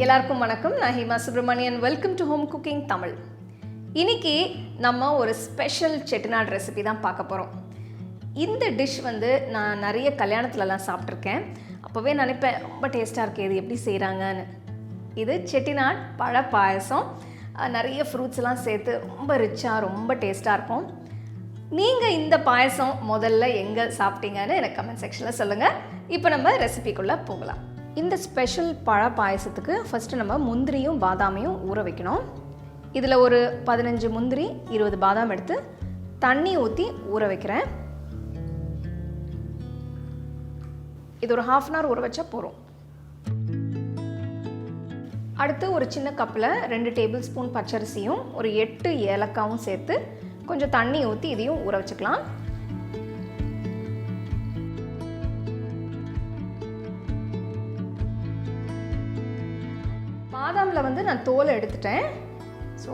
எல்லாருக்கும் வணக்கம். நான் Hema Subramanian. Welcome to home cooking Tamil. இன்னைக்கு நம்ம ஒரு ஸ்பெஷல் செட்டிநாடு ரெசிபி தான் பார்க்க போகிறோம். இந்த டிஷ் நான் நிறைய கல்யாணத்துலலாம் சாப்பிட்ருக்கேன். அப்போவே நினைப்பேன் ரொம்ப டேஸ்ட்டாக இருக்குது, இது எப்படி செய்கிறாங்கன்னு. இது செட்டிநாடு பழ பாயசம். நிறைய ஃப்ரூட்ஸ்லாம் சேர்த்து ரொம்ப ரிச்சாக ரொம்ப டேஸ்ட்டாக இருக்கும். நீங்கள் இந்த பாயசம் முதல்ல எங்கே சாப்பிட்டீங்கன்னு எனக்கு கமெண்ட் செக்ஷனில் சொல்லுங்கள். இப்போ நம்ம ரெசிபிக்குள்ளே போகலாம். இந்த ஸ்பெஷல் பழ பாயசத்துக்கு ஃபஸ்ட்டு நம்ம முந்திரியும் பாதாமையும் ஊற வைக்கணும். இதில் ஒரு 15 முந்திரி 20 பாதாம் எடுத்து தண்ணி ஊற்றி ஊற வைக்கிறேன். இது ஒரு 1/2 hour ஊற வச்சா போகிறோம். அடுத்து ஒரு சின்ன கப்பில் 2 டேபிள் ஸ்பூன் பச்சரிசியும் ஒரு 8 ஏலக்காவும் சேர்த்து கொஞ்சம் தண்ணி ஊற்றி இதையும் ஊற வச்சுக்கலாம். பாதாமில் நான் தோலை எடுத்துட்டேன். ஸோ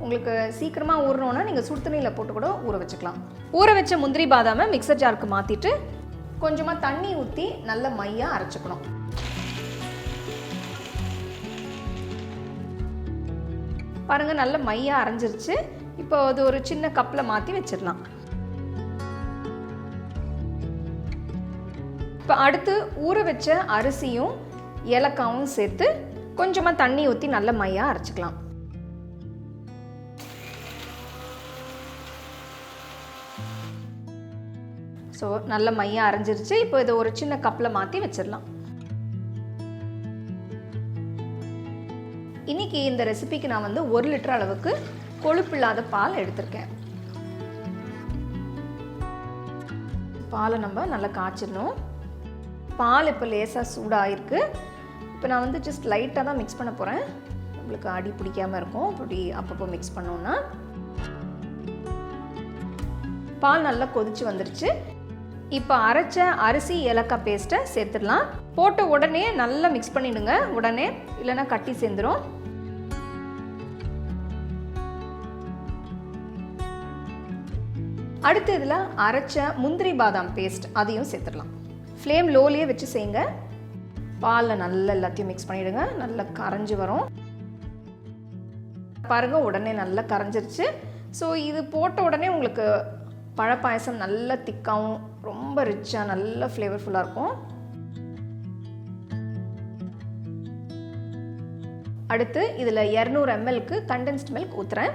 உங்களுக்கு சீக்கிரமாக ஊறணுன்னா நீங்கள் சுடு தண்ணியில் போட்டு கூட ஊற வச்சுக்கலாம். ஊற வச்ச முந்திரி பாதாமை மிக்சர் ஜாருக்கு மாற்றிட்டு கொஞ்சமாக தண்ணி ஊற்றி நல்ல மையாக அரைச்சிக்கணும். பாருங்கள், நல்ல மையாக அரைஞ்சிருச்சு. இப்போ அது ஒரு சின்ன கப்பில் மாற்றி வச்சிடலாம். இப்போ அடுத்து ஊற வச்ச அரிசியும் ஏலக்காவும் சேர்த்து கொஞ்சமாக தண்ணி ஊற்றி நல்ல மையாக அரைச்சிக்கலாம். ஸோ நல்ல மையாக அரைஞ்சிருச்சு. இப்போ இதை ஒரு சின்ன கப்பில் மாற்றி வச்சிடலாம். இன்னைக்கு இந்த ரெசிபிக்கு நான் 1 லிட்டர் அளவுக்கு கொழுப்பில்லாத பால் எடுத்திருக்கேன். பாலை நம்ம நல்லா காய்ச்சிடணும். பால் இப்போ லேசாக சூடாகிருக்கு. இப்போ நான் ஜஸ்ட் லைட்டாக தான் மிக்ஸ் பண்ண போகிறேன். நம்மளுக்கு அடி பிடிக்காமல் இருக்கும் அப்படி அப்பப்போ மிக்ஸ் பண்ணோன்னா. பால் நல்லா கொதிச்சு வந்துருச்சு. இப்போ அரைச்ச அரிசி ஏலக்காய் பேஸ்ட்டை சேர்த்துடலாம். போட்ட உடனே நல்லா மிக்ஸ் பண்ணிவிடுங்க, உடனே இல்லைன்னா கட்டி சேர்ந்துடும். அடுத்து இதில் அரைச்ச முந்திரி பாதாம் பேஸ்ட் அதையும் சேர்த்துடலாம். ஃப்ளேம் லோலேயே வச்சு செய்யுங்க. பாலில் நல்லா எல்லாத்தையும் மிக்ஸ் பண்ணிவிடுங்க. நல்லா கரைஞ்சி வரும் பாருங்கள், உடனே நல்லா கரைஞ்சிருச்சு. ஸோ இது போட்ட உடனே உங்களுக்கு பழப்பாயசம் நல்ல திக்காகவும் ரொம்ப ரிச்சாக நல்ல ஃப்ளேவர்ஃபுல்லாக இருக்கும். அடுத்து இதில் 200 ml கண்டென்ஸ்ட் மில்க் ஊற்றுறேன்.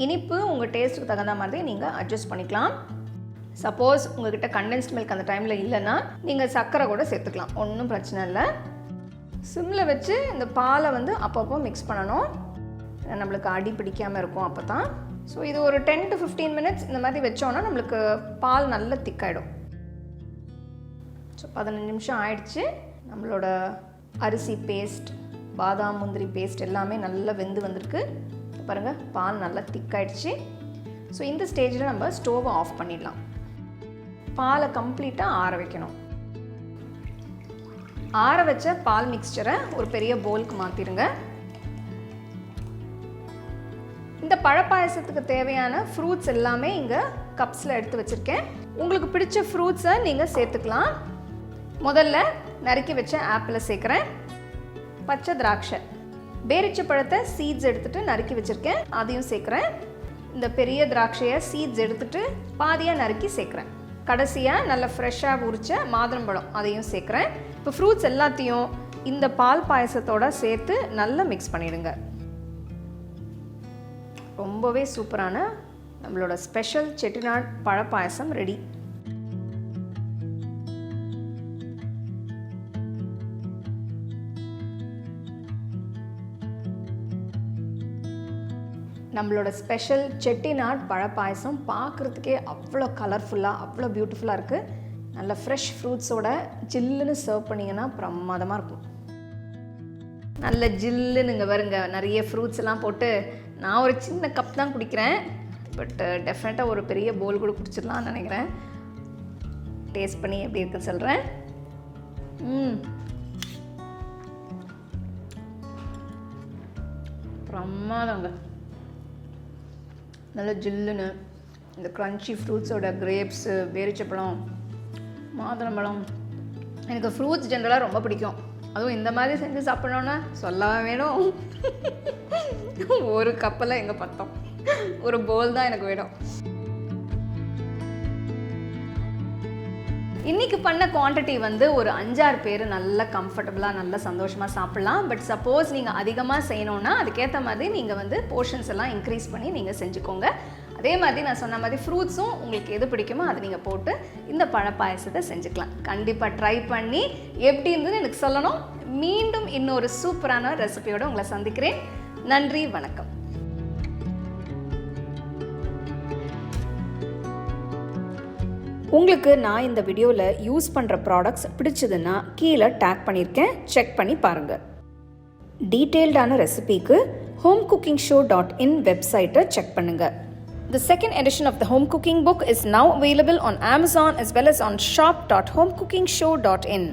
இனிப்பு உங்கள் டேஸ்ட்டுக்கு தகுந்த மாதிரி நீங்கள் அட்ஜஸ்ட் பண்ணிக்கலாம். சப்போஸ் உங்கள்கிட்ட கண்டென்ஸ்ட் மில்க் அந்த டைமில் இல்லைன்னா நீங்கள் சர்க்கரை கூட சேர்த்துக்கலாம், ஒன்றும் பிரச்சனை இல்லை. சிம்மில் வச்சு இந்த பாலை அப்பப்போ மிக்ஸ் பண்ணணும், நம்மளுக்கு அடி பிடிக்காமல் இருக்கும் அப்போ தான். ஸோ இது ஒரு 10 to 15 minutes இந்த மாதிரி வச்சோன்னா நம்மளுக்கு பால் நல்ல திக்காயிடும். ஸோ 15 நிமிஷம் ஆயிடுச்சு. நம்மளோட அரிசி பேஸ்ட் பாதாம் முந்திரி பேஸ்ட் எல்லாமே நல்லா வெந்து வந்திருக்கு. பாருங்கள், பால் நல்லா திக்காயிடுச்சு. ஸோ இந்த ஸ்டேஜில் நம்ம ஸ்டோவை ஆஃப் பண்ணிடலாம். பாலை கம்ப்ளீட்டாக ஆற வைக்கணும். ஆற வச்ச பால் மிக்ஸ்சரை ஒரு பெரிய பவுலுக்கு மாற்றிடுங்க. இந்த பழப்பாயசத்துக்கு தேவையான ஃப்ரூட்ஸ் எல்லாமே இங்கே கப்ஸில் எடுத்து வச்சுருக்கேன். உங்களுக்கு பிடிச்ச ஃப்ரூட்ஸை நீங்கள் சேர்த்துக்கலாம். முதல்ல நறுக்கி வச்ச ஆப்பிளை சேர்க்குறேன். பச்சை திராட்சை, பேரிச்சை பழத்தை சீட்ஸ் எடுத்துகிட்டு நறுக்கி வச்சுருக்கேன், அதையும் சேர்க்குறேன். இந்த பெரிய திராட்சையை சீட்ஸ் எடுத்துகிட்டு பாதியாக நறுக்கி சேர்க்குறேன். கடைசியாக நல்ல ஃப்ரெஷ்ஷாக உரிச்ச மாதுளம்பழம் அதையும் சேர்க்குறேன். இப்போ ஃப்ரூட்ஸ் எல்லாத்தையும் இந்த பால் பாயசத்தோடு சேர்த்து நல்லா மிக்ஸ் பண்ணிவிடுங்க. ரொம்பவே சூப்பரான நம்மளோட ஸ்பெஷல் செட்டிநாடு பழ பாயசம் ரெடி. நம்மளோட ஸ்பெஷல் செட்டிநாடு பழ பாயசம் பார்க்குறதுக்கே அவ்வளோ கலர்ஃபுல்லாக அவ்வளோ பியூட்டிஃபுல்லாக இருக்குது. நல்ல ஃப்ரெஷ் ஃப்ரூட்ஸோட ஜில்லுன்னு சர்வ் பண்ணிங்கன்னா பிரமாதமாக இருக்கும். நல்ல ஜில்லுன்னு இங்கே வருங்க, நிறைய ஃப்ரூட்ஸ் எல்லாம் போட்டு. நான் ஒரு சின்ன கப் தான் குடிக்கிறேன், பட் டெஃபினட்டாக ஒரு பெரிய போல் கூட குடிச்சிடலாம்னு நினைக்கிறேன். டேஸ்ட் பண்ணி எப்படி இருக்குன்னு சொல்கிறேன். பிரமாதங்க, நல்ல ஜில்லுன்னு இந்த க்ரன்ச்சி ஃப்ரூட்ஸோட கிரேப்ஸு, பேரிச்சப்பழம், மாதுளம்பழம். எனக்கு ஃப்ரூட்ஸ் ஜென்ரலாக ரொம்ப பிடிக்கும். அதுவும் இந்த மாதிரி செஞ்சு சாப்பிடணுன்னா சொல்லவா வேணும். ஒரு கப்பெல்லாம் எங்கே பார்த்தோம், ஒரு போல் தான் எனக்கு வேணும். இன்றைக்கி பண்ண குவான்டிட்டி வந்து ஒரு 5-6 பேர் நல்லா கம்ஃபர்டபுளாக நல்லா சந்தோஷமாக சாப்பிட்லாம். பட் சப்போஸ் நீங்கள் அதிகமாக செய்யணுன்னா அதுக்கேற்ற மாதிரி நீங்கள் வந்து போர்ஷன்ஸ் எல்லாம் இன்க்ரீஸ் பண்ணி நீங்கள் செஞ்சுக்கோங்க. அதே மாதிரி நான் சொன்ன மாதிரி ஃப்ரூட்ஸும் உங்களுக்கு எது பிடிக்குமோ அதை நீங்கள் போட்டு இந்த பழப்பாயசத்தை செஞ்சுக்கலாம். கண்டிப்பாக ட்ரை பண்ணி எப்படி இருந்ததுன்னு எனக்கு சொல்லணும். மீண்டும் இன்னொரு சூப்பரான ரெசிபியோடு உங்களை சந்திக்கிறேன். நன்றி, வணக்கம். உங்களுக்கு நான் இந்த வீடியோவில் யூஸ் பண்ணுற ப்ராடக்ட்ஸ் பிடிச்சதுன்னா கீழே டேக் பண்ணியிருக்கேன், செக் பண்ணி பாருங்கள். டீட்டெயில்டான ரெசிபிக்கு homecookingshow.in வெப்சைட்டை செக் பண்ணுங்கள். The second edition of the home cooking book is now available on Amazon as well as on shop.homecookingshow.in.